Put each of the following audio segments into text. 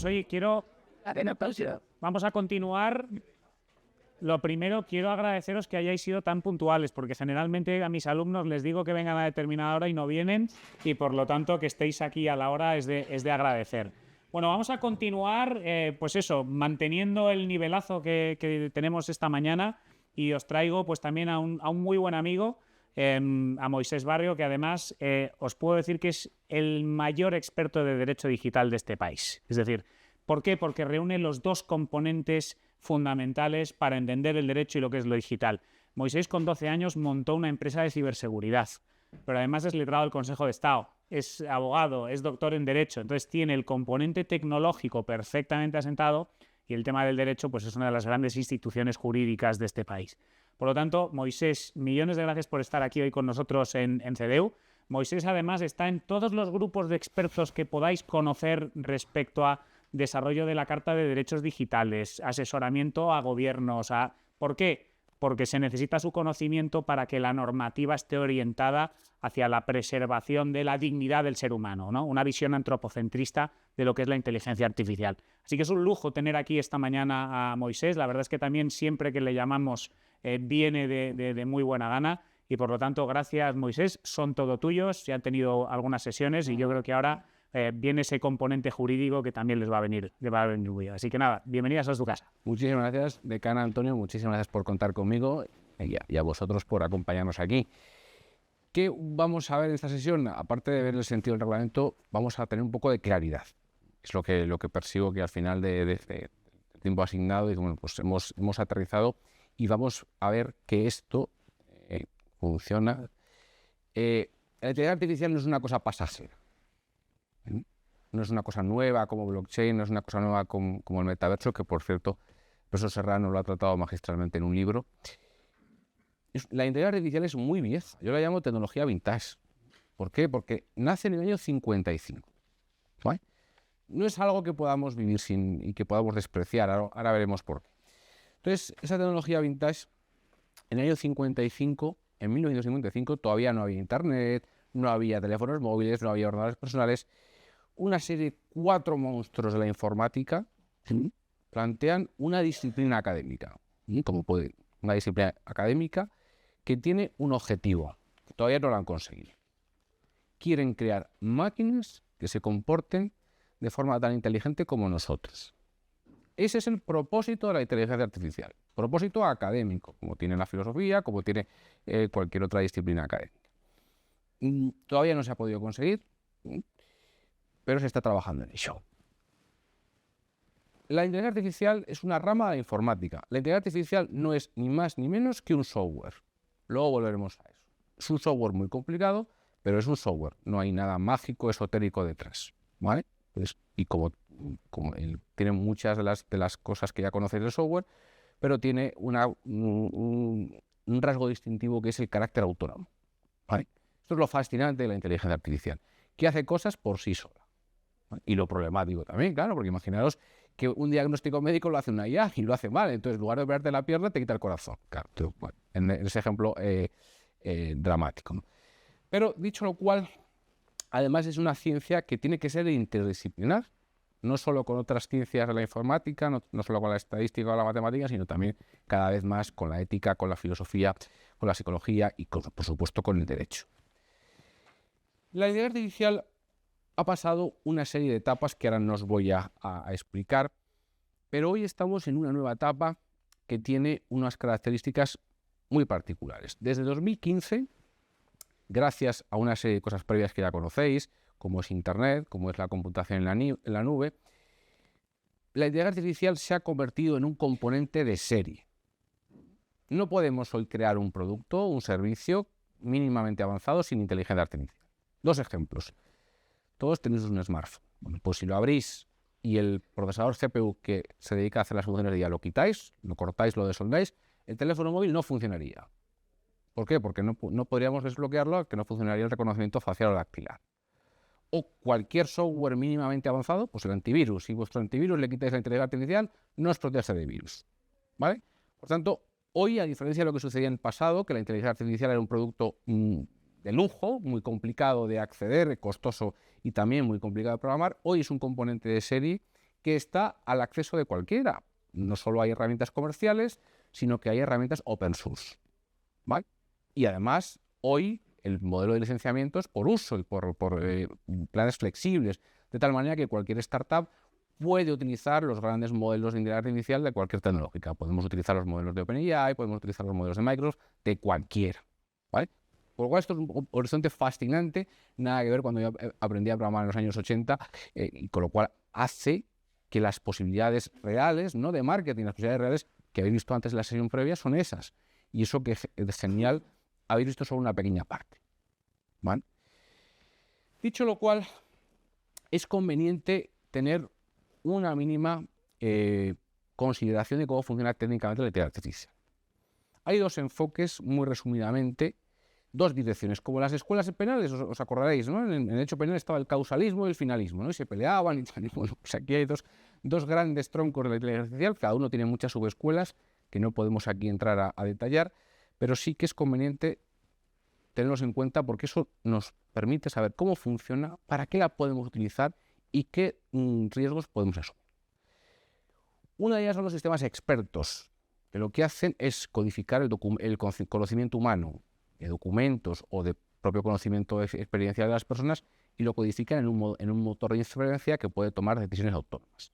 pues oye, vamos a continuar. Lo primero, quiero agradeceros que hayáis sido tan puntuales, porque generalmente a mis alumnos les digo que vengan a determinada hora y no vienen, y por lo tanto que estéis aquí a la hora es de agradecer. Bueno, vamos a continuar, pues eso, manteniendo el nivelazo que tenemos esta mañana, y os traigo pues también a un muy buen amigo, a Moisés Barrio, que además os puedo decir que es el mayor experto de derecho digital de este país. Es decir, ¿por qué? Porque reúne los dos componentes fundamentales para entender el derecho y lo que es lo digital. Moisés, con 12 años, montó una empresa de ciberseguridad, pero además es letrado del Consejo de Estado, es abogado, es doctor en Derecho, entonces tiene el componente tecnológico perfectamente asentado, y el tema del derecho pues es una de las grandes instituciones jurídicas de este país. Por lo tanto, Moisés, millones de gracias por estar aquí hoy con nosotros en CDU. Moisés además está en todos los grupos de expertos que podáis conocer respecto a desarrollo de la Carta de Derechos Digitales, asesoramiento a gobiernos. ¿Por qué? Porque se necesita su conocimiento para que la normativa esté orientada hacia la preservación de la dignidad del ser humano, ¿no? Una visión antropocentrista de lo que es la inteligencia artificial. Así que es un lujo tener aquí esta mañana a Moisés. La verdad es que también siempre que le llamamos viene de muy buena gana, y por lo tanto, gracias Moisés, son todo tuyos. Se han tenido algunas sesiones y yo creo que ahora viene ese componente jurídico que también les va a venir muy bien. Así que nada, bienvenidas a su casa. Muchísimas gracias, decana Antonio, muchísimas gracias por contar conmigo y a vosotros por acompañarnos aquí. ¿Qué vamos a ver en esta sesión? Aparte de ver el sentido del reglamento, vamos a tener un poco de claridad. Es lo que persigo, que al final de tiempo asignado, y bueno, pues hemos aterrizado y vamos a ver que esto funciona. La inteligencia artificial no es una cosa pasajera. No es una cosa nueva como blockchain, no es una cosa nueva como el metaverso, que por cierto, Profesor Serrano lo ha tratado magistralmente en un libro. La inteligencia artificial es muy vieja, yo la llamo tecnología vintage. ¿Por qué? Porque nace en el año 55. ¿Vale? No es algo que podamos vivir sin y que podamos despreciar, ahora veremos por qué. Entonces, esa tecnología vintage, en el año 55, en 1955, todavía no había internet, no había teléfonos móviles, no había ordenadores personales. Una serie de 4 monstruos de la informática plantean una disciplina académica, una disciplina académica que tiene un objetivo, que todavía no lo han conseguido. Quieren crear máquinas que se comporten de forma tan inteligente como nosotros. Ese es el propósito de la inteligencia artificial, propósito académico, como tiene la filosofía, como tiene cualquier otra disciplina académica. Todavía no se ha podido conseguir, pero se está trabajando en ello. La inteligencia artificial es una rama de la informática. La inteligencia artificial no es ni más ni menos que un software. Luego volveremos a eso. Es un software muy complicado, pero es un software. No hay nada mágico, esotérico detrás, ¿vale? Y como tiene muchas de las cosas que ya conocéis del software, pero tiene un rasgo distintivo, que es el carácter autónomo, ¿vale? Esto es lo fascinante de la inteligencia artificial, que hace cosas por sí sola. Y lo problemático también, claro, porque imaginaros que un diagnóstico médico lo hace una IA y lo hace mal, entonces en lugar de operarte la pierna te quita el corazón. Claro, en ese ejemplo dramático, ¿no? Pero dicho lo cual, además es una ciencia que tiene que ser interdisciplinar, no solo con otras ciencias de la informática, no solo con la estadística o la matemática, sino también cada vez más con la ética, con la filosofía, con la psicología y por supuesto con el derecho. La inteligencia artificial ha pasado una serie de etapas que ahora no os voy a explicar, pero hoy estamos en una nueva etapa que tiene unas características muy particulares. Desde 2015, gracias a una serie de cosas previas que ya conocéis, como es Internet, como es la computación en la nube, la inteligencia artificial se ha convertido en un componente de serie. No podemos hoy crear un producto, un servicio mínimamente avanzado sin inteligencia artificial. 2 ejemplos. Todos tenéis un smartphone. Bueno, pues si lo abrís y el procesador CPU que se dedica a hacer las funciones de día lo quitáis, lo cortáis, lo desoldáis, el teléfono móvil no funcionaría. ¿Por qué? Porque no podríamos desbloquearlo, que no funcionaría el reconocimiento facial o dactilar. O cualquier software mínimamente avanzado, pues el antivirus. Si vuestro antivirus le quitáis la inteligencia artificial, no os protege de virus, ¿vale? Por tanto, hoy, a diferencia de lo que sucedía en el pasado, que la inteligencia artificial era un producto de lujo, muy complicado de acceder, costoso y también muy complicado de programar, hoy es un componente de serie que está al acceso de cualquiera. No solo hay herramientas comerciales, sino que hay herramientas open source, ¿vale? Y además, hoy el modelo de licenciamiento es por uso y por planes flexibles, de tal manera que cualquier startup puede utilizar los grandes modelos de inteligencia artificial de cualquier tecnológica. Podemos utilizar los modelos de OpenAI, podemos utilizar los modelos de Microsoft, de cualquiera, ¿vale? Por lo cual esto es un horizonte fascinante, nada que ver cuando yo aprendí a programar en los años 80, y con lo cual hace que las posibilidades reales, no de marketing, las posibilidades reales que habéis visto antes en la sesión previa son esas. Y eso que es genial, habéis visto solo una pequeña parte, ¿vale? Dicho lo cual, es conveniente tener una mínima consideración de cómo funciona técnicamente la inteligencia artificial. Hay dos enfoques, muy resumidamente, dos direcciones. Como las escuelas penales, os acordaréis, ¿no? En el derecho penal estaba el causalismo y el finalismo, ¿no? Y se peleaban y tal. Y bueno, pues aquí hay dos grandes troncos de la inteligencia artificial, cada uno tiene muchas subescuelas que no podemos aquí entrar a detallar, pero sí que es conveniente tenerlos en cuenta porque eso nos permite saber cómo funciona, para qué la podemos utilizar y qué riesgos podemos asumir. Una de ellas son los sistemas expertos, que lo que hacen es codificar el conocimiento humano de documentos o de propio conocimiento experiencial de las personas y lo codifican en un motor de inferencia que puede tomar decisiones autónomas.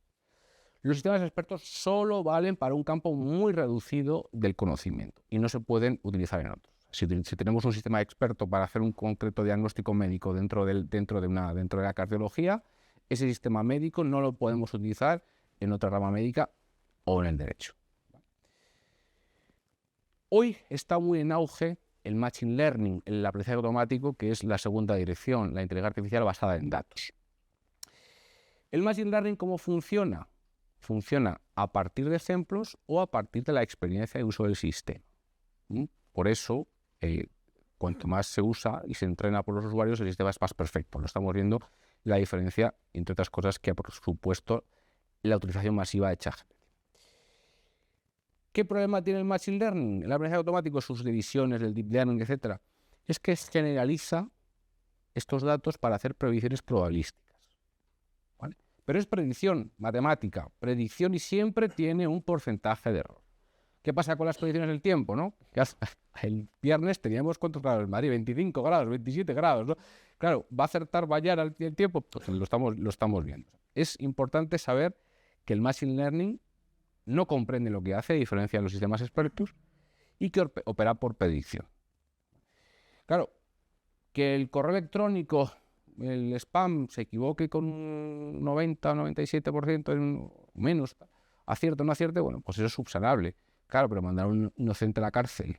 Los sistemas expertos solo valen para un campo muy reducido del conocimiento y no se pueden utilizar en otros. Si tenemos un sistema experto para hacer un concreto diagnóstico médico dentro de la cardiología, ese sistema médico no lo podemos utilizar en otra rama médica o en el derecho. Hoy está muy en auge el Machine Learning, el aprendizaje automático, que es la segunda dirección, la inteligencia artificial basada en datos. ¿El Machine Learning cómo funciona? Funciona a partir de ejemplos o a partir de la experiencia de uso del sistema. Por eso, cuanto más se usa y se entrena por los usuarios, el sistema es más perfecto. Lo estamos viendo la diferencia, entre otras cosas, que por supuesto la utilización masiva de ChatGPT. ¿Qué problema tiene el Machine Learning? El aprendizaje automático, sus divisiones, el Deep Learning, etcétera, es que generaliza estos datos para hacer predicciones probabilísticas, ¿vale? Pero es predicción matemática, predicción y siempre tiene un porcentaje de error. ¿Qué pasa con las predicciones del tiempo, no? El viernes teníamos ¿cuántos grados en Madrid? 25 grados, 27 grados, ¿no? Claro, ¿va a acertar Bayar al tiempo? Pues lo estamos viendo. Es importante saber que el Machine Learning no comprende lo que hace, a diferencia de los sistemas expertos, y que opera por predicción. Claro, que el correo electrónico, el spam, se equivoque con un 90 o 97% en menos, acierte o no acierte, bueno, pues eso es subsanable. Claro, pero mandar a un inocente a la cárcel,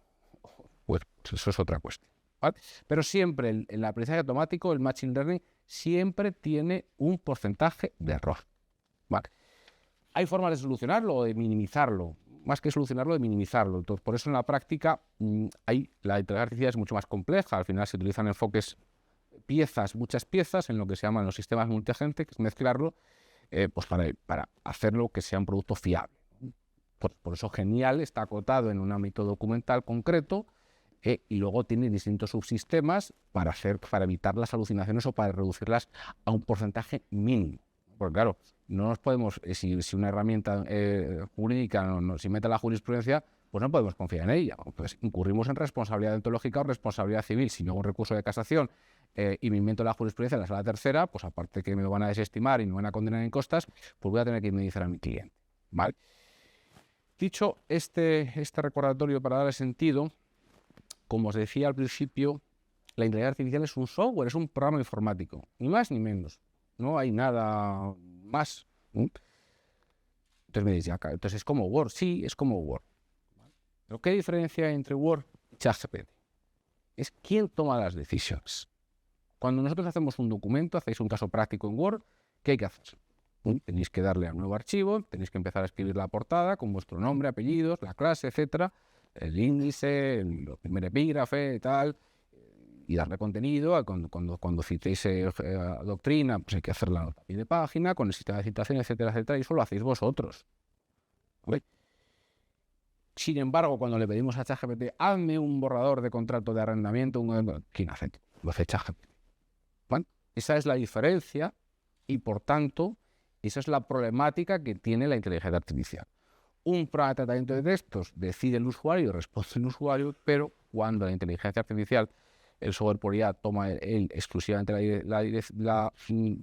pues eso es otra cuestión, ¿vale? Pero siempre el aprendizaje automático, el Machine Learning, siempre tiene un porcentaje de error, ¿vale? Hay formas de solucionarlo o de minimizarlo, más que solucionarlo, de minimizarlo. Entonces, por eso en la práctica la inteligencia artificial es mucho más compleja. Al final se utilizan enfoques, muchas piezas, en lo que se llaman los sistemas multiagente, que es mezclarlo, pues para hacerlo que sea un producto fiable. Por eso Genial está acotado en un ámbito documental concreto, y luego tiene distintos subsistemas para evitar las alucinaciones o para reducirlas a un porcentaje mínimo. Porque claro, no nos podemos, si una herramienta jurídica si mete la jurisprudencia, pues no podemos confiar en ella. Pues incurrimos en responsabilidad deontológica o responsabilidad civil. Si yo hago un recurso de casación y me invento la jurisprudencia en la sala tercera, pues aparte que me lo van a desestimar y me van a condenar en costas, pues voy a tener que indemnizar a mi cliente, ¿vale? Dicho este recordatorio para darle sentido, como os decía al principio, la inteligencia artificial es un software, es un programa informático, ni más ni menos. No hay nada más. Entonces me dice, entonces es como Word. Sí, es como Word. ¿Pero qué diferencia hay entre Word y ChatGPT? Es quién toma las decisiones. Cuando nosotros hacemos un documento, hacéis un caso práctico en Word, ¿qué hay que hacer? Tenéis que darle a un nuevo archivo, tenéis que empezar a escribir la portada con vuestro nombre, apellidos, la clase, etcétera, el índice, el primer epígrafe, tal, y darle contenido. Cuando citéis doctrina, pues hay que hacer la nota a pie de página, con el sistema de citación, etcétera, etcétera, y eso lo hacéis vosotros, ¿vale? Sin embargo, cuando le pedimos a ChatGPT, hazme un borrador de contrato de arrendamiento, ¿quién hace? Lo hace ChatGPT, ¿vale? Esa es la diferencia y, por tanto, Y esa es la problemática que tiene la inteligencia artificial. Un programa de tratamiento de textos decide el usuario, responde el usuario, pero cuando la inteligencia artificial, el software por IA, toma exclusivamente la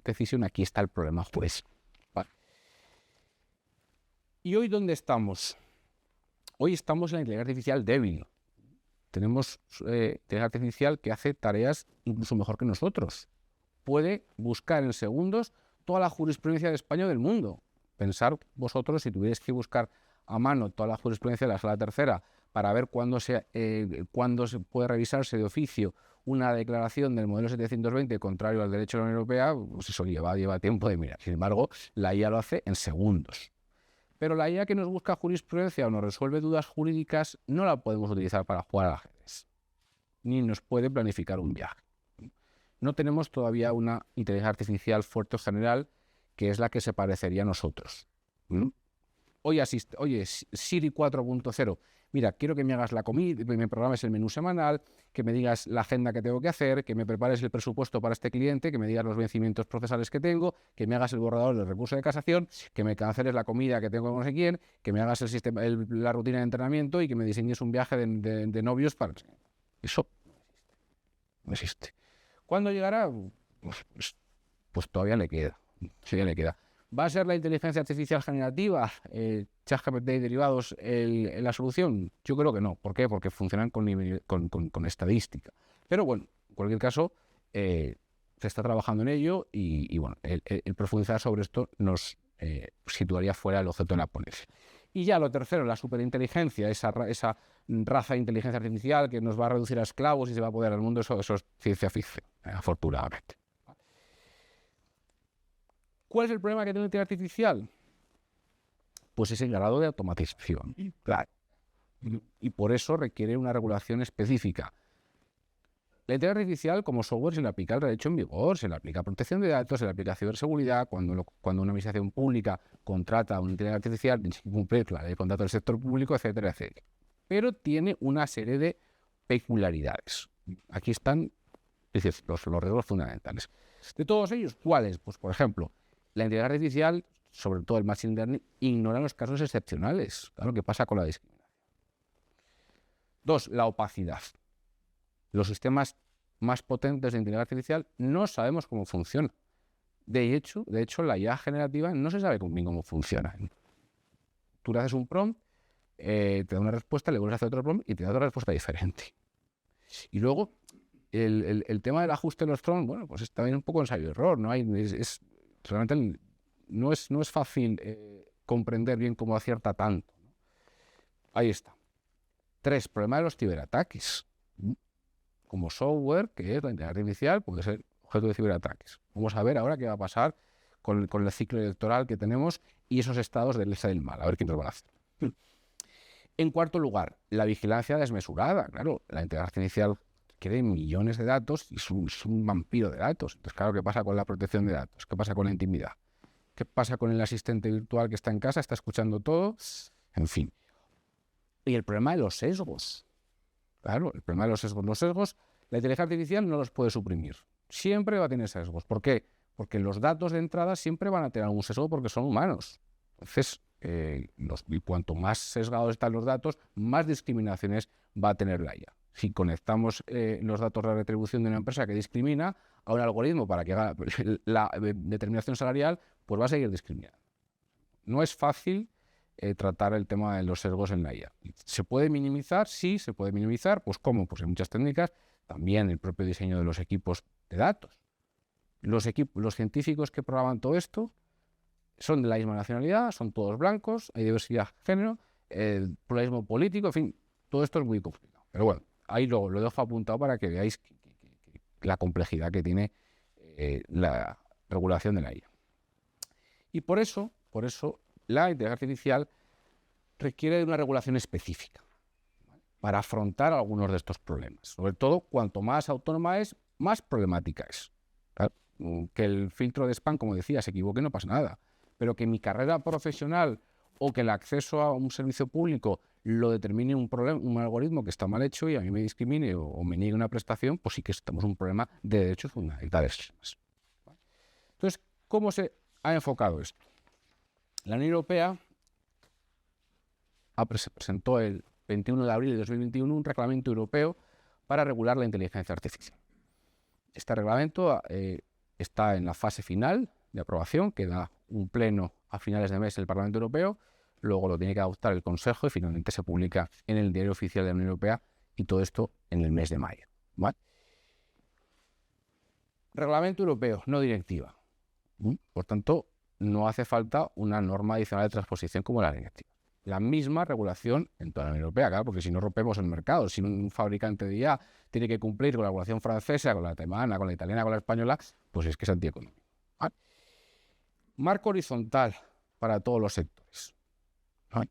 decisión, aquí está el problema juez. Vale. ¿Y hoy dónde estamos? Hoy estamos en la inteligencia artificial débil. Tenemos inteligencia artificial que hace tareas incluso mejor que nosotros. Puede buscar en segundos toda la jurisprudencia de España o del mundo. Pensar vosotros, si tuvierais que buscar a mano toda la jurisprudencia de la Sala Tercera para ver cuándo se puede revisarse de oficio una declaración del modelo 720 contrario al derecho de la Unión Europea, pues eso lleva tiempo de mirar. Sin embargo, la IA lo hace en segundos. Pero la IA que nos busca jurisprudencia o nos resuelve dudas jurídicas no la podemos utilizar para jugar al ajedrez, ni nos puede planificar un viaje. No tenemos todavía una inteligencia artificial fuerte o general que es la que se parecería a nosotros. Oye, Siri 4.0, mira, quiero que me hagas la comida, me programes el menú semanal, que me digas la agenda que tengo que hacer, que me prepares el presupuesto para este cliente, que me digas los vencimientos procesales que tengo, que me hagas el borrador del recurso de casación, que me canceles la comida que tengo con no sé quién, que me hagas la rutina de entrenamiento y que me diseñes un viaje de novios para... Eso no existe. ¿Cuándo llegará? Pues todavía le queda. ¿Va a ser la inteligencia artificial generativa, ChatGPT y derivados, la solución? Yo creo que no. ¿Por qué? Porque funcionan con estadística. Pero bueno, en cualquier caso, se está trabajando en ello y bueno, el profundizar sobre esto nos situaría fuera del objeto de la ponencia. Y ya lo tercero, la superinteligencia, esa raza de inteligencia artificial que nos va a reducir a esclavos y se va a apoderar del mundo, eso es ciencia ficción, afortunadamente. ¿Cuál es el problema que tiene la inteligencia artificial? Pues ese grado de automatización. Claro. Y por eso requiere una regulación específica. La inteligencia artificial, como software, se le aplica el derecho en vigor, se le aplica protección de datos, se le aplica ciberseguridad. Cuando una administración pública contrata a una inteligencia artificial, tiene que cumplir la ley de contrato del sector público, etcétera, etcétera. Pero tiene una serie de peculiaridades. Aquí están los riesgos fundamentales. De todos ellos, ¿cuáles? Pues, por ejemplo, la inteligencia artificial, sobre todo el machine learning, ignora los casos excepcionales. Claro, ¿qué pasa con la discriminación? 2, la opacidad. Los sistemas más potentes de inteligencia artificial no sabemos cómo funcionan. De hecho, la IA generativa no se sabe bien cómo funciona. Tú le haces un prompt, te da una respuesta, le vuelves a hacer otro prompt y te da otra respuesta diferente. Y luego, el tema del ajuste de los prompts, bueno, pues es también un poco ensayo-error, ¿no? Realmente no es fácil comprender bien cómo acierta tanto, ¿no? Ahí está. 3, problema de los ciberataques. Como software, que es la inteligencia artificial, puede ser objeto de ciberataques. Vamos a ver ahora qué va a pasar con el ciclo electoral que tenemos y esos estados del bien y del mal, a ver qué nos van a hacer. En cuarto lugar, la vigilancia desmesurada. Claro, la inteligencia artificial quiere millones de datos y es un vampiro de datos. Entonces, claro, ¿qué pasa con la protección de datos? ¿Qué pasa con la intimidad? ¿Qué pasa con el asistente virtual que está en casa, está escuchando todo? En fin. Y el problema de los sesgos. Claro, el problema de los sesgos, la inteligencia artificial no los puede suprimir. Siempre va a tener sesgos. ¿Por qué? Porque los datos de entrada siempre van a tener algún sesgo porque son humanos. Entonces, y cuanto más sesgados están los datos, más discriminaciones va a tener la IA. Si conectamos los datos de retribución de una empresa que discrimina a un algoritmo para que haga la determinación salarial, pues va a seguir discriminando. No es fácil tratar el tema de los sesgos en la IA. ¿Se puede minimizar? Sí, se puede minimizar. Pues ¿cómo? Pues hay muchas técnicas. También el propio diseño de los equipos de datos. Los científicos que programan todo esto son de la misma nacionalidad, son todos blancos, hay diversidad de género, pluralismo político, en fin, todo esto es muy complicado. Pero bueno, ahí lo dejo apuntado para que veáis la complejidad que tiene la regulación de la IA. Y por eso la inteligencia artificial requiere de una regulación específica para afrontar algunos de estos problemas. Sobre todo, cuanto más autónoma es, más problemática es. Claro, que el filtro de spam, como decía, se equivoque, no pasa nada. Pero que mi carrera profesional o que el acceso a un servicio público lo determine un algoritmo que está mal hecho y a mí me discrimine o me niegue una prestación, pues sí que estamos en un problema de derechos fundamentales. Entonces, ¿cómo se ha enfocado esto? La Unión Europea presentó el 21 de abril de 2021 un reglamento europeo para regular la inteligencia artificial. Este reglamento está en la fase final de aprobación, queda un pleno a finales de mes del Parlamento Europeo, luego lo tiene que adoptar el Consejo y finalmente se publica en el Diario Oficial de la Unión Europea, y todo esto en el mes de mayo, ¿vale? Reglamento europeo, no directiva. Por tanto, no hace falta una norma adicional de transposición como la directiva. La misma regulación en toda la Unión Europea, claro, porque si no rompemos el mercado, si un fabricante de IA tiene que cumplir con la regulación francesa, con la alemana, con la italiana, con la española, pues es que es antieconómico. ¿Vale? Marco horizontal para todos los sectores. ¿Vale?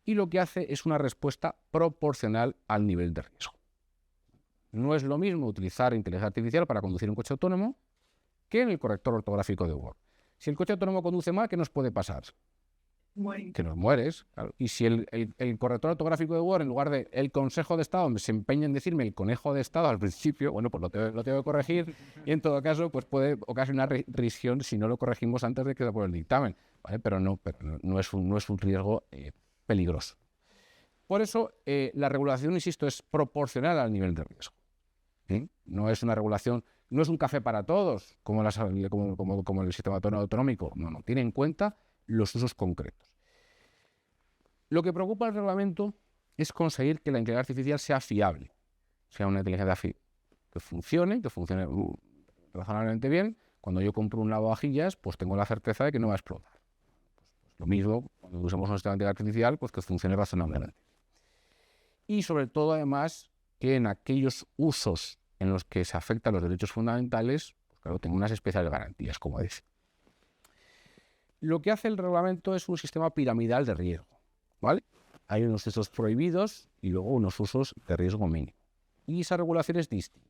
Y lo que hace es una respuesta proporcional al nivel de riesgo. No es lo mismo utilizar inteligencia artificial para conducir un coche autónomo que en el corrector ortográfico de Word. Si el coche autónomo conduce mal, ¿qué nos puede pasar? Que nos mueres. Claro. Y si el corrector ortográfico de Word, en lugar de el consejo de estado, se empeña en decirme el conejo de estado al principio, bueno, pues lo tengo que corregir, y en todo caso pues puede ocasionar risión si no lo corregimos antes de que se apruebe el dictamen, ¿vale? Pero no es un riesgo peligroso. Por eso la regulación, insisto, es proporcional al nivel de riesgo. ¿Sí? No es una regulación, no es un café para todos, como el sistema autonómico. No, tiene en cuenta los usos concretos. Lo que preocupa al reglamento es conseguir que la inteligencia artificial sea fiable, sea una inteligencia que funcione razonablemente bien. Cuando yo compro un lavavajillas, pues tengo la certeza de que no va a explotar. Pues lo mismo, cuando usamos un sistema de inteligencia artificial, pues que funcione razonablemente. Y sobre todo, además, que en aquellos usos en los que se afectan los derechos fundamentales, pues claro, tengo unas especiales garantías, como dice. Lo que hace el reglamento es un sistema piramidal de riesgo, ¿vale? Hay unos usos prohibidos y luego unos usos de riesgo mínimo. Y esa regulación es distinta.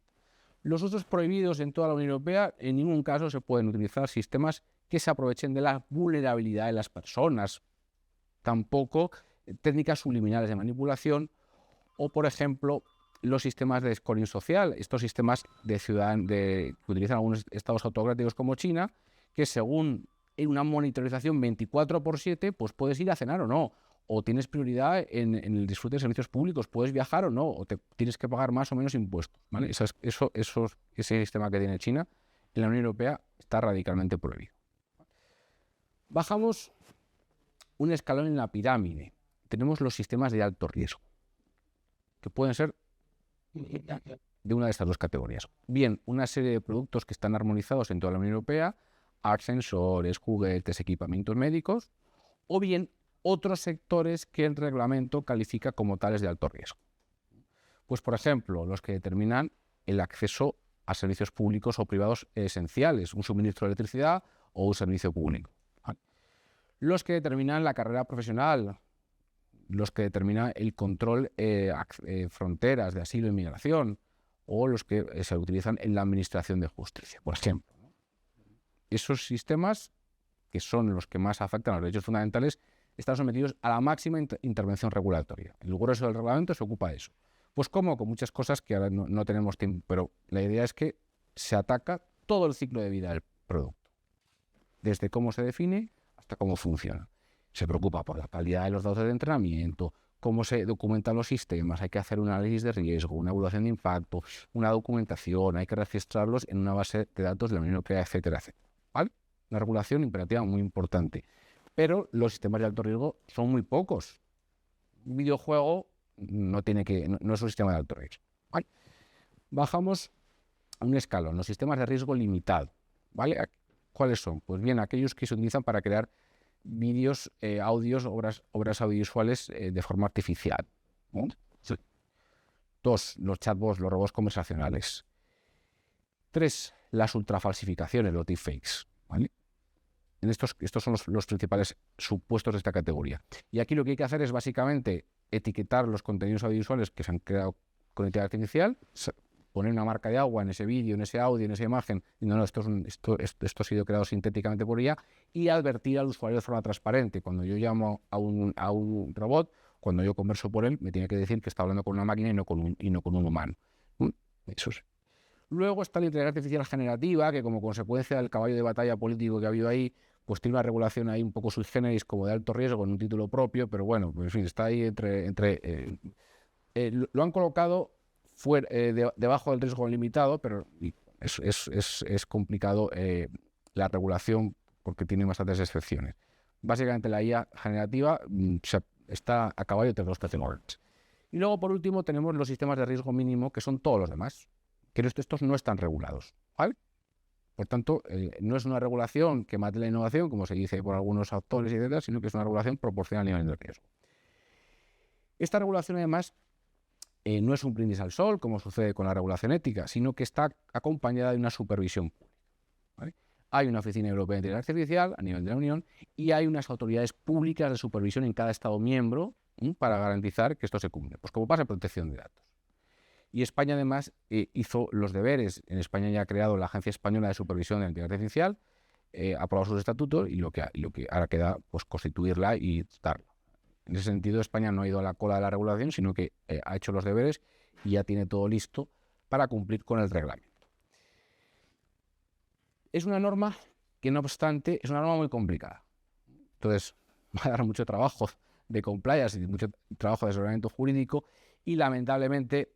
Los usos prohibidos en toda la Unión Europea, en ningún caso se pueden utilizar sistemas que se aprovechen de la vulnerabilidad de las personas, tampoco técnicas subliminales de manipulación o, por ejemplo, los sistemas de scoring social, estos sistemas que utilizan algunos estados autocráticos como China, que según una monitorización 24/7, pues puedes ir a cenar o no, o tienes prioridad en el disfrute de servicios públicos, puedes viajar o no, o te tienes que pagar más o menos impuestos, ¿vale? Ese sistema que tiene China en la Unión Europea está radicalmente prohibido. Bajamos un escalón en la pirámide. Tenemos los sistemas de alto riesgo, que pueden ser de una de estas dos categorías. Bien, una serie de productos que están armonizados en toda la Unión Europea, ascensores, juguetes, equipamientos médicos, o bien otros sectores que el reglamento califica como tales de alto riesgo. Pues, por ejemplo, los que determinan el acceso a servicios públicos o privados esenciales, un suministro de electricidad o un servicio público. Los que determinan la carrera profesional, los que determinan el control fronteras de asilo e inmigración, o los que se utilizan en la administración de justicia, por ejemplo. Esos sistemas, que son los que más afectan a los derechos fundamentales, están sometidos a la máxima intervención regulatoria. El grueso del reglamento se ocupa de eso. Pues como con muchas cosas que ahora no tenemos tiempo, pero la idea es que se ataca todo el ciclo de vida del producto, desde cómo se define hasta cómo funciona. Se preocupa por la calidad de los datos de entrenamiento, cómo se documentan los sistemas, hay que hacer un análisis de riesgo, una evaluación de impacto, una documentación, hay que registrarlos en una base de datos de la Unión Europea, etcétera, etcétera. ¿Vale? Una regulación imperativa muy importante. Pero los sistemas de alto riesgo son muy pocos. Un videojuego no es un sistema de alto riesgo. ¿Vale? Bajamos un escalón, los sistemas de riesgo limitado. ¿Vale? ¿Cuáles son? Pues bien, aquellos que se utilizan para crear vídeos, audios, obras audiovisuales de forma artificial. ¿No? Sí. 2, los chatbots, los robots conversacionales. 3, las ultrafalsificaciones, los deepfakes. ¿Vale? Estos son los principales supuestos de esta categoría. Y aquí lo que hay que hacer es básicamente etiquetar los contenidos audiovisuales que se han creado con inteligencia artificial, poner una marca de agua en ese vídeo, en ese audio, en esa imagen, y esto ha sido creado sintéticamente por ella, y advertir al usuario de forma transparente. Cuando yo llamo a un robot, cuando yo converso por él, me tiene que decir que está hablando con una máquina y no con un humano. Eso es. Luego está la inteligencia artificial generativa, que como consecuencia del caballo de batalla político que ha habido ahí, pues tiene una regulación ahí un poco sui generis como de alto riesgo en un título propio, pero bueno, pues, en fin, está ahí lo han colocado debajo del riesgo limitado, pero es complicado la regulación porque tiene bastantes excepciones. Básicamente la IA generativa está a caballo entre dos categorías. Y luego, por último, tenemos los sistemas de riesgo mínimo, que son todos los demás, que estos no están regulados, ¿vale? Por tanto, no es una regulación que mate la innovación, como se dice por algunos autores, etcétera, sino que es una regulación proporcional al nivel de riesgo. Esta regulación, además, no es un brindis al sol, como sucede con la regulación ética, sino que está acompañada de una supervisión pública, ¿vale? Hay una Oficina Europea de Inteligencia Artificial a nivel de la Unión y hay unas autoridades públicas de supervisión en cada Estado miembro para garantizar que esto se cumple, pues como pasa en protección de datos. Y España, además, hizo los deberes. En España ya ha creado la Agencia Española de Supervisión de la Inteligencia Artificial, ha aprobado sus estatutos y lo que ahora queda, pues, constituirla y darla. En ese sentido, España no ha ido a la cola de la regulación, sino que ha hecho los deberes y ya tiene todo listo para cumplir con el reglamento. Es una norma que, no obstante, es una norma muy complicada. Entonces, va a dar mucho trabajo de compliance y mucho trabajo de asesoramiento jurídico y, lamentablemente,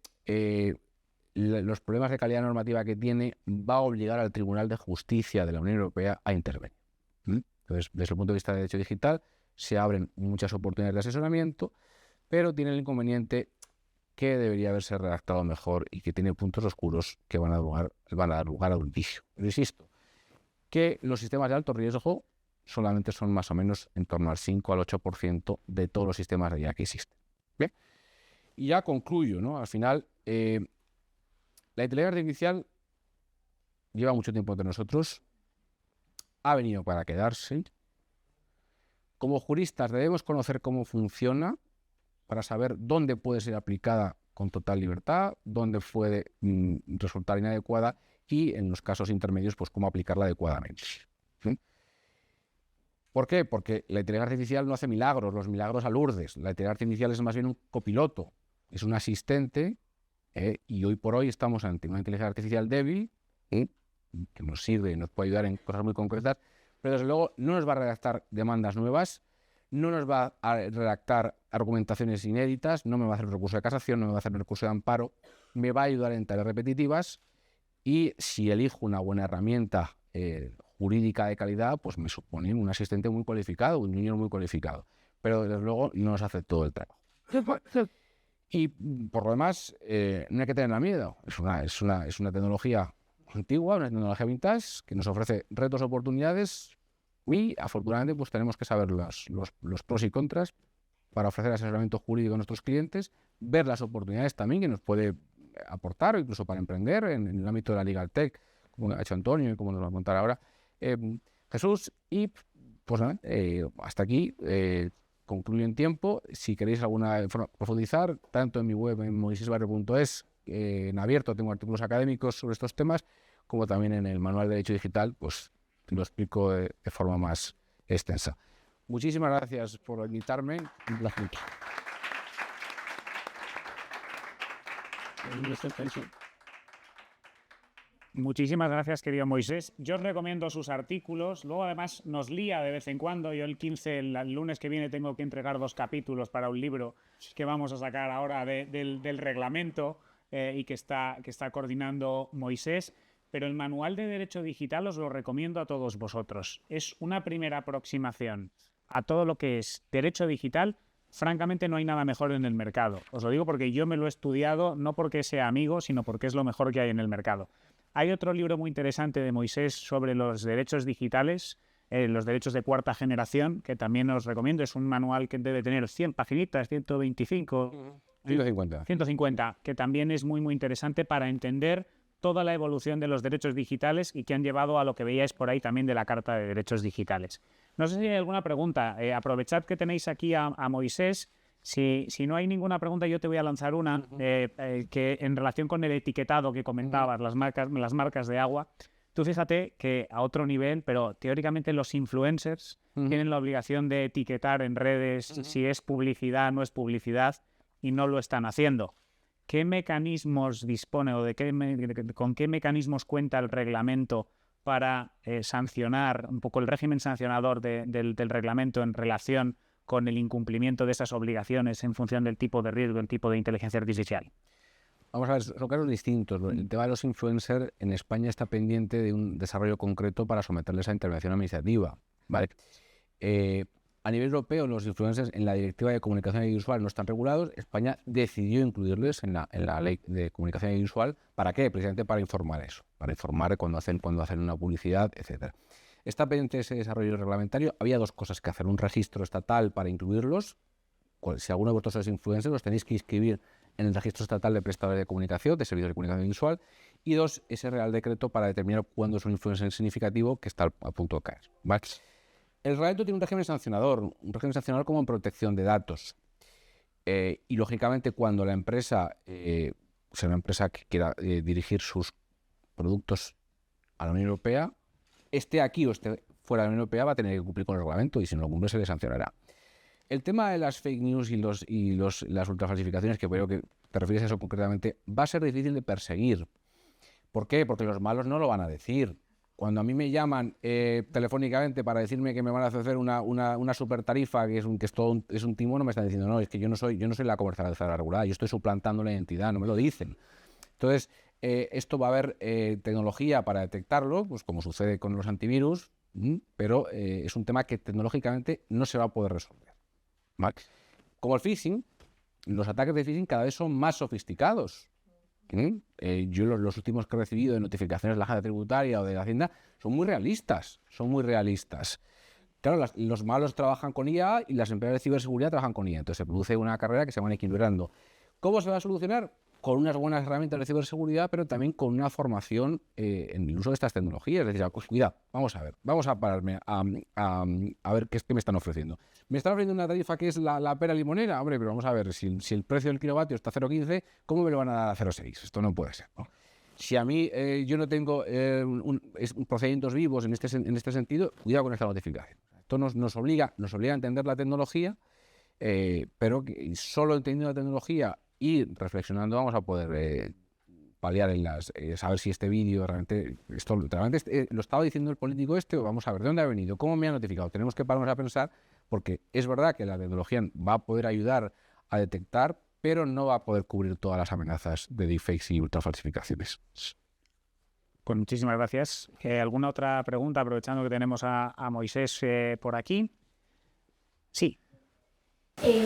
los problemas de calidad normativa que tiene va a obligar al Tribunal de Justicia de la Unión Europea a intervenir. Entonces, desde el punto de vista de derecho digital, se abren muchas oportunidades de asesoramiento, pero tiene el inconveniente que debería haberse redactado mejor y que tiene puntos oscuros que van a dar lugar a un litigio. Pero insisto, que los sistemas de alto riesgo solamente son más o menos en torno al 5 al 8% de todos los sistemas de IA que existen. ¿Bien? Y ya concluyo, ¿no? Al final, la inteligencia artificial lleva mucho tiempo entre nosotros, ha venido para quedarse. Como juristas debemos conocer cómo funciona para saber dónde puede ser aplicada con total libertad, dónde puede resultar inadecuada y, en los casos intermedios, pues cómo aplicarla adecuadamente. ¿Sí? ¿Por qué? Porque la inteligencia artificial no hace milagros, los milagros a Lourdes. La inteligencia artificial es más bien un copiloto, es un asistente, y hoy por hoy estamos ante una inteligencia artificial débil, que nos sirve, nos puede ayudar en cosas muy concretas, pero desde luego no nos va a redactar demandas nuevas, no nos va a redactar argumentaciones inéditas, no me va a hacer un recurso de casación, no me va a hacer un recurso de amparo, me va a ayudar en tareas repetitivas y si elijo una buena herramienta jurídica de calidad, pues me supone un asistente muy cualificado, un junior muy cualificado, pero desde luego no nos hace todo el trabajo. Y por lo demás, no hay que tenerla miedo, es una tecnología antigua, una tecnología vintage que nos ofrece retos, oportunidades y afortunadamente pues tenemos que saber los pros y contras para ofrecer asesoramiento jurídico a nuestros clientes, ver las oportunidades también que nos puede aportar o incluso para emprender en el ámbito de la Legal Tech, como ha hecho Antonio y como nos va a contar ahora Jesús. Y pues nada, hasta aquí concluyo en tiempo. Si queréis profundizar, tanto en mi web en moisesbarrio.es, en abierto tengo artículos académicos sobre estos temas, como también en el manual de Derecho Digital, pues lo explico de forma más extensa. Muchísimas gracias por invitarme. Un placer. Muchísimas gracias, querido Moisés. Yo os recomiendo sus artículos. Luego, además, nos lía de vez en cuando. Yo el lunes que viene tengo que entregar 2 capítulos para un libro que vamos a sacar ahora del reglamento y que está coordinando Moisés. Pero el manual de Derecho Digital os lo recomiendo a todos vosotros. Es una primera aproximación a todo lo que es Derecho Digital. Francamente, no hay nada mejor en el mercado. Os lo digo porque yo me lo he estudiado, no porque sea amigo, sino porque es lo mejor que hay en el mercado. Hay otro libro muy interesante de Moisés sobre los derechos digitales, los derechos de cuarta generación, que también os recomiendo. Es un manual que debe tener 100 paginitas, 125... 150, que también es muy, muy interesante para entender toda la evolución de los derechos digitales y que han llevado a lo que veíais por ahí también de la Carta de Derechos Digitales. No sé si hay alguna pregunta. Aprovechad que tenéis aquí a Moisés. Si no hay ninguna pregunta, yo te voy a lanzar una que en relación con el etiquetado que comentabas, las marcas de agua. Tú fíjate que a otro nivel, pero teóricamente los influencers tienen la obligación de etiquetar en redes si es publicidad, no es publicidad, y no lo están haciendo. ¿Qué mecanismos dispone o con qué mecanismos cuenta el reglamento para sancionar un poco el régimen sancionador del reglamento en relación con el incumplimiento de esas obligaciones en función del tipo de riesgo, el tipo de inteligencia artificial? Vamos a ver, son casos distintos. El tema de los influencers en España está pendiente de un desarrollo concreto para someterles a intervención administrativa, ¿vale? A nivel europeo, los influencers en la Directiva de Comunicación Audiovisual no están regulados. España decidió incluirles en la Ley de Comunicación Audiovisual. ¿Para qué? Precisamente para informar eso, para informar cuando hacen una publicidad, etcétera. Está pendiente ese desarrollo reglamentario. Había dos cosas que hacer: un registro estatal para incluirlos. Si alguno de vosotros sois influencers, los tenéis que inscribir en el registro estatal de prestadores de comunicación, de servicios de comunicación visual. Y dos, ese Real Decreto para determinar cuándo es un influencer significativo, que está a punto de caer, ¿vale? El reglamento tiene un régimen sancionador como en protección de datos. Y lógicamente, cuando la empresa sea una empresa que quiera dirigir sus productos a la Unión Europea, esté aquí o esté fuera de la Unión Europea, va a tener que cumplir con el reglamento, y si no lo cumple se le sancionará. El tema de las fake news y las ultrafalsificaciones, que creo que te refieres a eso concretamente, va a ser difícil de perseguir. ¿Por qué? Porque los malos no lo van a decir. Cuando a mí me llaman telefónicamente para decirme que me van a ofrecer una super tarifa, que es un timo, no me están diciendo, no, es que yo no soy la comercializadora regulada, yo estoy suplantando la identidad, no me lo dicen. Entonces, esto va a haber tecnología para detectarlo, pues como sucede con los antivirus, pero es un tema que tecnológicamente no se va a poder resolver, ¿vale? Como el phishing, los ataques de phishing cada vez son más sofisticados. Yo los últimos que he recibido de notificaciones de la agencia tributaria o de la Hacienda son muy realistas, Claro, los malos trabajan con IA y las empresas de ciberseguridad trabajan con IA, entonces se produce una carrera que se van equilibrando. ¿Cómo se va a solucionar? Con unas buenas herramientas de ciberseguridad, pero también con una formación en el uso de estas tecnologías. Es decir, pues, cuidado, vamos a pararme a ver qué me están ofreciendo. Me están ofreciendo una tarifa que es la pera limonera. Hombre, pero vamos a ver, si el precio del kilovatio está a 0,15, ¿cómo me lo van a dar a 0,6? Esto no puede ser, ¿no? Si a mí yo no tengo procedimientos vivos en este sentido, cuidado con esta notificación. Esto nos obliga a entender la tecnología, pero que solo entendiendo la tecnología y reflexionando vamos a poder paliar saber si este vídeo realmente lo estaba diciendo el político o vamos a ver de dónde ha venido, cómo me ha notificado. Tenemos que pararnos a pensar, porque es verdad que la tecnología va a poder ayudar a detectar, pero no va a poder cubrir todas las amenazas de deepfakes y ultrafalsificaciones. Pues muchísimas gracias. ¿Alguna otra pregunta, aprovechando que tenemos a Moisés por aquí? Sí. Que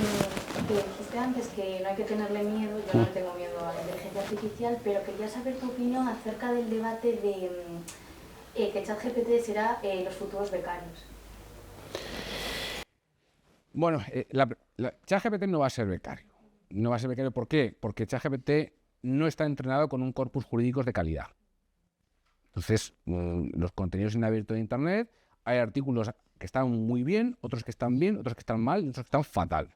dijiste antes que no hay que tenerle miedo, yo no le tengo miedo a la inteligencia artificial, pero quería saber tu opinión acerca del debate de que ChatGPT será los futuros becarios. Bueno, ChatGPT no va a ser becario. No va a ser becario, ¿por qué? Porque ChatGPT no está entrenado con un corpus jurídico de calidad. Entonces, los contenidos en abierto de Internet, hay artículos que están muy bien, otros que están bien, otros que están mal y otros que están fatal,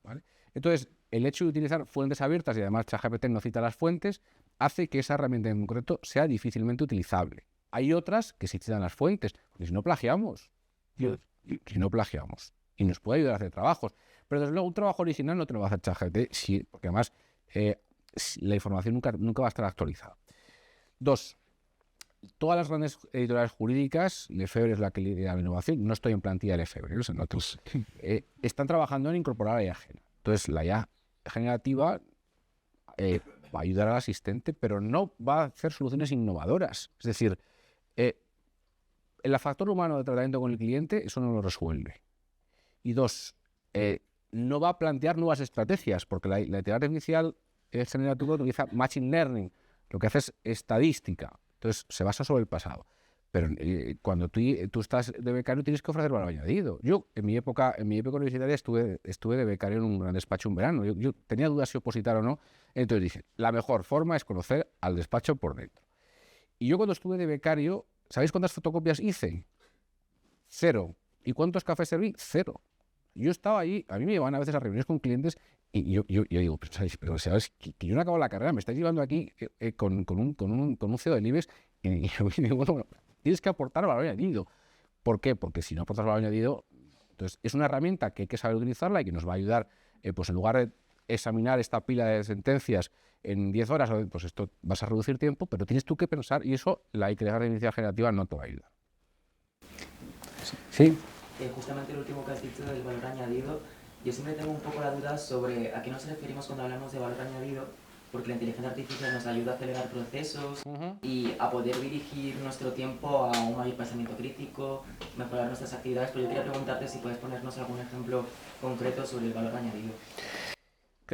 ¿vale? Entonces, el hecho de utilizar fuentes abiertas, y además ChatGPT no cita las fuentes, hace que esa herramienta en concreto sea difícilmente utilizable. Hay otras que sí citan las fuentes, porque si no plagiamos, y nos puede ayudar a hacer trabajos. Pero desde luego un trabajo original no te lo va a hacer ChatGPT, porque además la información nunca va a estar actualizada. Dos, todas las grandes editoriales jurídicas, Lefebvre es la que lidera la innovación, no estoy en plantilla de Lefebvre, están trabajando en incorporar la IA generativa. Entonces la IA generativa va a ayudar al asistente, pero no va a hacer soluciones innovadoras. Es decir, el factor humano de tratamiento con el cliente, eso no lo resuelve. Y dos, no va a plantear nuevas estrategias, porque la inteligencia artificial generativa utiliza machine learning, lo que hace es estadística, entonces se basa sobre el pasado. Pero cuando tú estás de becario tienes que ofrecer valor añadido. Yo en mi época universitaria estuve de becario en un gran despacho un verano. Yo tenía dudas si opositar o no, entonces dije, la mejor forma es conocer al despacho por dentro. Y yo cuando estuve de becario, ¿sabéis cuántas fotocopias hice? 0. ¿Y cuántos cafés serví? 0. Yo estaba allí, a mí me llevaban a veces a reuniones con clientes y yo digo, pero ¿sabes? Que yo no acabo la carrera, me estáis llevando aquí con un CEO del IBEX y yo digo, bueno, tienes que aportar valor añadido. ¿Por qué? Porque si no aportas valor añadido, entonces es una herramienta que hay que saber utilizarla y que nos va a ayudar, pues en lugar de examinar esta pila de sentencias en 10 horas, pues esto vas a reducir tiempo, pero tienes tú que pensar, y eso la inteligencia artificial generativa no te va a ayudar. Sí. Justamente el último que has dicho del valor añadido, yo siempre tengo un poco la duda sobre a qué nos referimos cuando hablamos de valor añadido, porque la inteligencia artificial nos ayuda a acelerar procesos y a poder dirigir nuestro tiempo a un mayor pensamiento crítico, mejorar nuestras actividades, pero yo quería preguntarte si puedes ponernos algún ejemplo concreto sobre el valor añadido.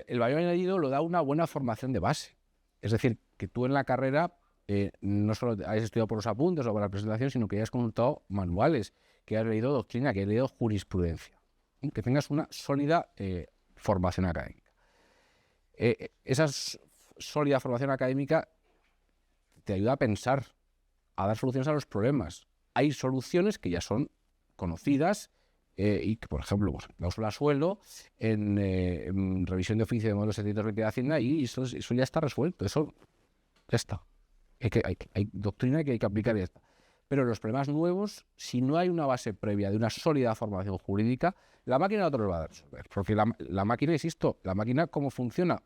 El valor añadido lo da una buena formación de base. Es decir, que tú en la carrera no solo hayas estudiado por los apuntes o por la presentación, sino que hayas consultado manuales, que hayas leído doctrina, que hayas leído jurisprudencia, que tengas una sólida formación académica. Esa sólida formación académica te ayuda a pensar, a dar soluciones a los problemas. Hay soluciones que ya son conocidas y que, por ejemplo, pues, cláusula suelo en revisión de oficio de modelo 720 de Hacienda, y eso ya está resuelto, eso ya está. Hay doctrina que hay que aplicar y ya está. Pero los problemas nuevos, si no hay una base previa de una sólida formación jurídica, la máquina no te lo va a resolver. Porque la máquina, insisto, la máquina ¿cómo funciona?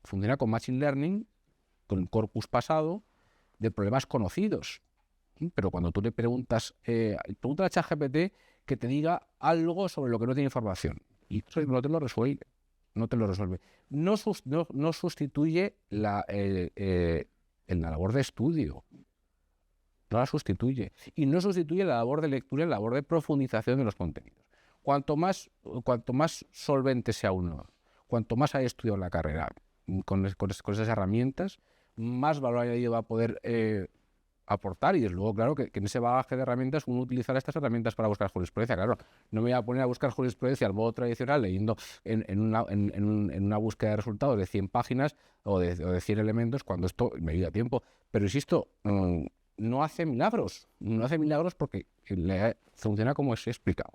Funciona con Machine Learning, con el corpus pasado de problemas conocidos. Pero cuando tú le preguntas, pregunta a ChatGPT que te diga algo sobre lo que no tiene información, y eso no te lo resuelve. No te lo resuelve. No sustituye la labor de estudio. No la sustituye. Y no sustituye la labor de lectura y la labor de profundización de los contenidos. Cuanto más solvente sea uno, cuanto más haya estudiado la carrera con esas herramientas, más valor añadido va a poder aportar. Y desde luego, claro, que en ese bagaje de herramientas uno utilizará estas herramientas para buscar jurisprudencia. Claro, no me voy a poner a buscar jurisprudencia al modo tradicional leyendo en una búsqueda de resultados de 100 páginas o de 100 elementos, cuando esto me lleva tiempo. Pero insisto, no hace milagros. No hace milagros porque funciona como os he explicado.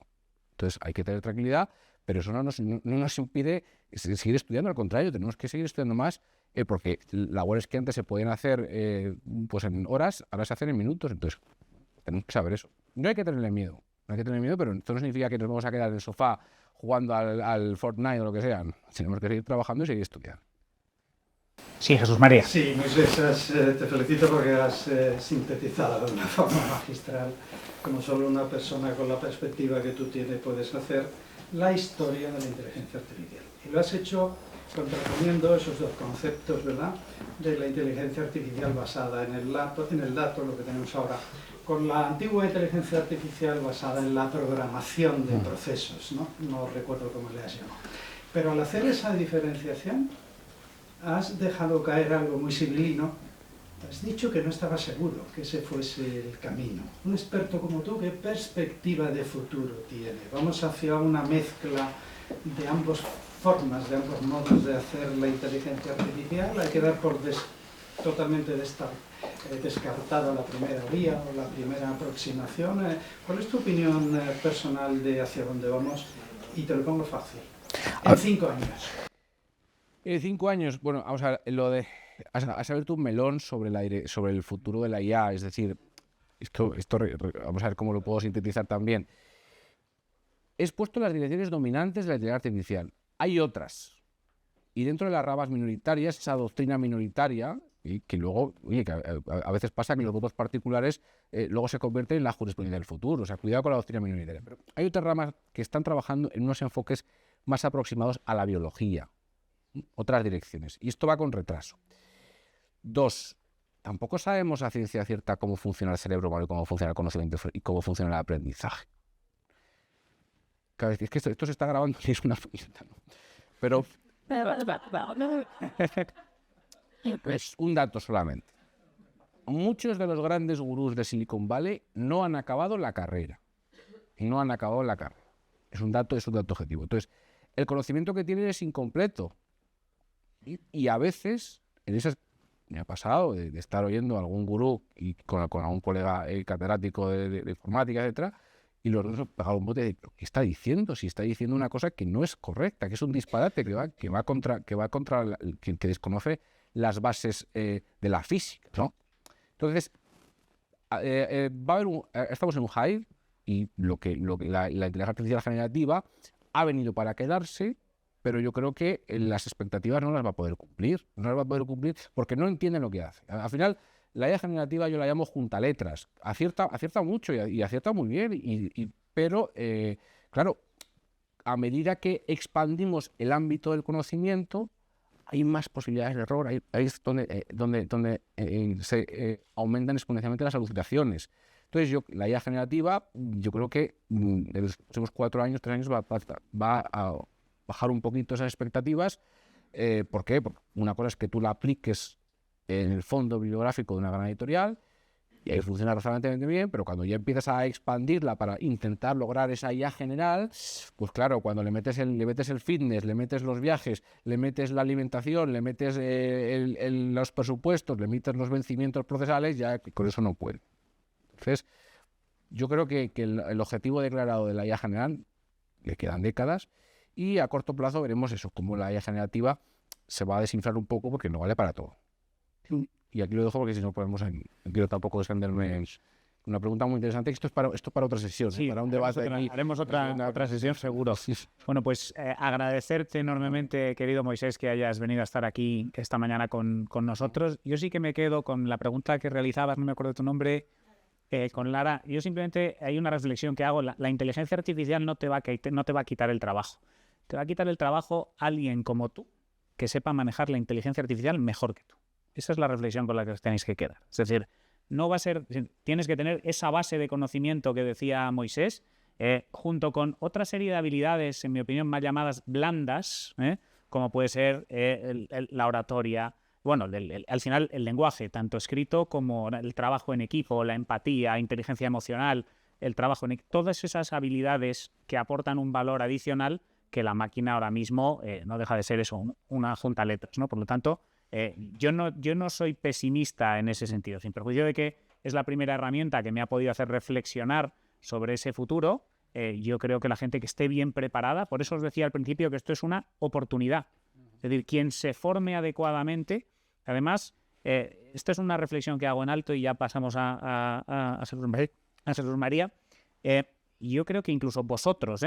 Entonces hay que tener tranquilidad, pero eso no nos impide seguir estudiando. Al contrario, tenemos que seguir estudiando más, porque labores que antes se podían hacer pues en horas, ahora se hacen en minutos. Entonces tenemos que saber eso. No hay que tenerle miedo, pero esto no significa que nos vamos a quedar en el sofá jugando al Fortnite o lo que sea. Tenemos que seguir trabajando y seguir estudiando. Sí, Jesús María. Sí, Moisés, te felicito porque has sintetizado de una forma magistral, como solo una persona con la perspectiva que tú tienes puedes hacer, la historia de la inteligencia artificial. Y lo has hecho contraponiendo esos dos conceptos, ¿verdad?, de la inteligencia artificial basada en el dato, lo que tenemos ahora, con la antigua inteligencia artificial basada en la programación de procesos, no recuerdo cómo le has llamado. Pero al hacer esa diferenciación, has dejado caer algo muy sibilino. Has dicho que no estaba seguro que ese fuese el camino. Un experto como tú, ¿qué perspectiva de futuro tiene? ¿Vamos hacia una mezcla de ambas formas, de ambos modos de hacer la inteligencia artificial? ¿Hay que dar por totalmente descartada la primera vía o la primera aproximación? ¿Cuál es tu opinión personal de hacia dónde vamos? Y te lo pongo fácil. En 5 años. En 5 años, bueno, vamos a ver, has abierto un melón sobre el futuro de la IA, es decir, esto vamos a ver cómo lo puedo sintetizar también. He expuesto las direcciones dominantes de la inteligencia artificial. Hay otras. Y dentro de las ramas minoritarias, esa doctrina minoritaria, y que luego, oye, que a veces pasa que los grupos particulares luego se convierten en la jurisprudencia del futuro. O sea, cuidado con la doctrina minoritaria. Pero hay otras ramas que están trabajando en unos enfoques más aproximados a la biología. Otras direcciones. Y esto va con retraso. 2. Tampoco sabemos a ciencia cierta cómo funciona el cerebro humano y cómo funciona el conocimiento y cómo funciona el aprendizaje. Claro, es que esto se está grabando y es una puñeta, ¿no? Pero es un dato solamente. Muchos de los grandes gurús de Silicon Valley no han acabado la carrera. No han acabado la carrera. Es un dato objetivo. Entonces, el conocimiento que tienen es incompleto. Y a veces, en esas, me ha pasado de estar oyendo a algún gurú y con algún colega catedrático de informática, etcétera, y los dos pegaron un bote de ¿qué está diciendo? Si está diciendo una cosa que no es correcta, que es un disparate, que desconoce las bases de la física, ¿no? Entonces, estamos en un hype, y la inteligencia artificial generativa ha venido para quedarse, pero yo creo que las expectativas no las va a poder cumplir. No las va a poder cumplir porque no entienden lo que hace. Al final, la IA generativa yo la llamo juntaletras. Acierta mucho y acierta muy bien, pero, claro, a medida que expandimos el ámbito del conocimiento, hay más posibilidades de error, ahí es donde se aumentan exponencialmente las alucinaciones. Entonces, la IA generativa, yo creo que en los próximos 3 años va a bajar un poquito esas expectativas. ¿Por qué? Porque una cosa es que tú la apliques en el fondo bibliográfico de una gran editorial, y ahí funciona razonablemente bien, pero cuando ya empiezas a expandirla para intentar lograr esa IA general, pues claro, cuando le metes el fitness, le metes los viajes, le metes la alimentación, le metes los presupuestos, le metes los vencimientos procesales, ya con eso no puede. Entonces, yo creo que el objetivo declarado de la IA general le quedan décadas, y a corto plazo veremos eso, cómo la IA generativa se va a desinflar un poco porque no vale para todo. Y aquí lo dejo porque si no podemos, no quiero tampoco descenderme. Una pregunta muy interesante. Esto es para otra sesión, sí, para un debate. Haremos otra sesión seguro. Bueno, pues agradecerte enormemente, querido Moisés, que hayas venido a estar aquí esta mañana con nosotros. Yo sí que me quedo con la pregunta que realizabas, no me acuerdo de tu nombre, con Lara. Yo simplemente hay una reflexión que hago. La inteligencia artificial no te va a quitar el trabajo. Te va a quitar el trabajo alguien como tú, que sepa manejar la inteligencia artificial mejor que tú. Esa es la reflexión con la que os tenéis que quedar. Es decir, no va a ser, tienes que tener esa base de conocimiento que decía Moisés, junto con otra serie de habilidades, en mi opinión, más llamadas blandas, como puede ser la oratoria, bueno, al final el lenguaje, tanto escrito como el trabajo en equipo, la empatía, inteligencia emocional, el trabajo en todas esas habilidades que aportan un valor adicional que la máquina ahora mismo no deja de ser eso, una juntaletras, ¿no? Por lo tanto, yo no soy pesimista en ese sentido, sin perjuicio de que es la primera herramienta que me ha podido hacer reflexionar sobre ese futuro. Yo creo que la gente que esté bien preparada, por eso os decía al principio que esto es una oportunidad. Es decir, quien se forme adecuadamente, además, esto es una reflexión que hago en alto y ya pasamos a Jesús María. Yo creo que incluso vosotros,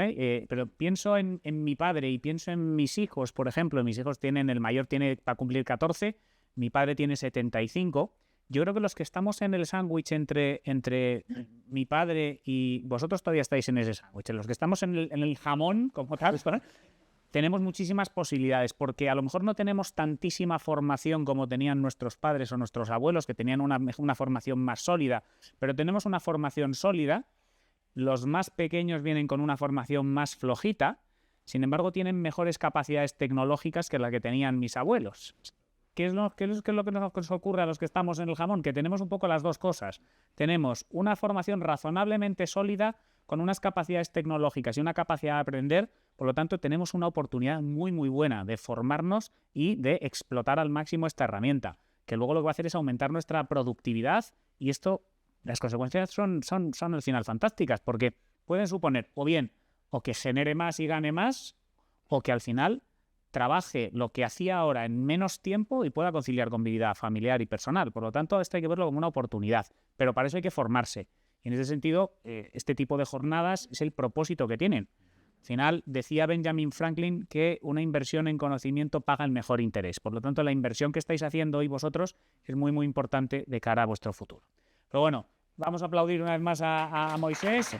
pero pienso en mi padre y pienso en mis hijos, por ejemplo. Mis hijos el mayor tiene para cumplir 14, mi padre tiene 75. Yo creo que los que estamos en el sándwich entre mi padre y vosotros todavía estáis en ese sándwich. Los que estamos en el jamón, como tal, tenemos muchísimas posibilidades, porque a lo mejor no tenemos tantísima formación como tenían nuestros padres o nuestros abuelos, que tenían una formación más sólida, pero tenemos una formación sólida. Los más pequeños vienen con una formación más flojita, sin embargo tienen mejores capacidades tecnológicas que las que tenían mis abuelos. ¿Qué es lo que nos ocurre a los que estamos en el jamón? Que tenemos un poco las dos cosas. Tenemos una formación razonablemente sólida con unas capacidades tecnológicas y una capacidad de aprender, por lo tanto tenemos una oportunidad muy muy buena de formarnos y de explotar al máximo esta herramienta, que luego lo que va a hacer es aumentar nuestra productividad, y esto, las consecuencias son al final fantásticas, porque pueden suponer o que genere más y gane más, o que al final trabaje lo que hacía ahora en menos tiempo y pueda conciliar con vida familiar y personal. Por lo tanto, esto hay que verlo como una oportunidad, pero para eso hay que formarse. Y en ese sentido, este tipo de jornadas es el propósito que tienen. Al final, decía Benjamin Franklin que una inversión en conocimiento paga el mejor interés. Por lo tanto, la inversión que estáis haciendo hoy vosotros es muy, muy importante de cara a vuestro futuro. Pero bueno, vamos a aplaudir una vez más a Moisés.